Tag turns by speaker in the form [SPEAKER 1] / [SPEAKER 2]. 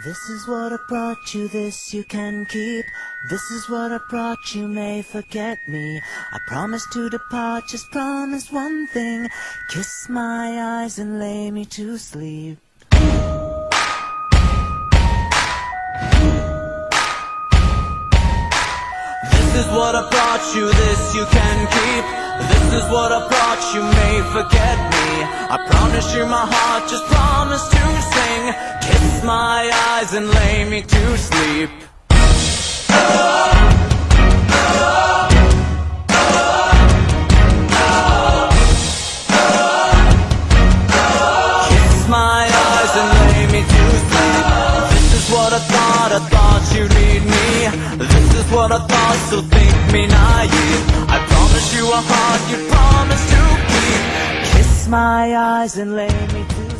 [SPEAKER 1] This is what I brought you, this you can keep. This is what I brought you, may forget me. I promise to depart, just promise one thing. Kiss my eyes and lay me to sleep. This is what I brought you, this you can keep. This is what I brought you, may forget me. I promise you my heart, just promise to sing. Kiss my eyes and lay me to sleep. Kiss my eyes and lay me to sleep. This is what I thought you'd need me. This is what I thought, so think me naive. I promise you a heart you'd promise to keep. Kiss my eyes and lay me to sleep.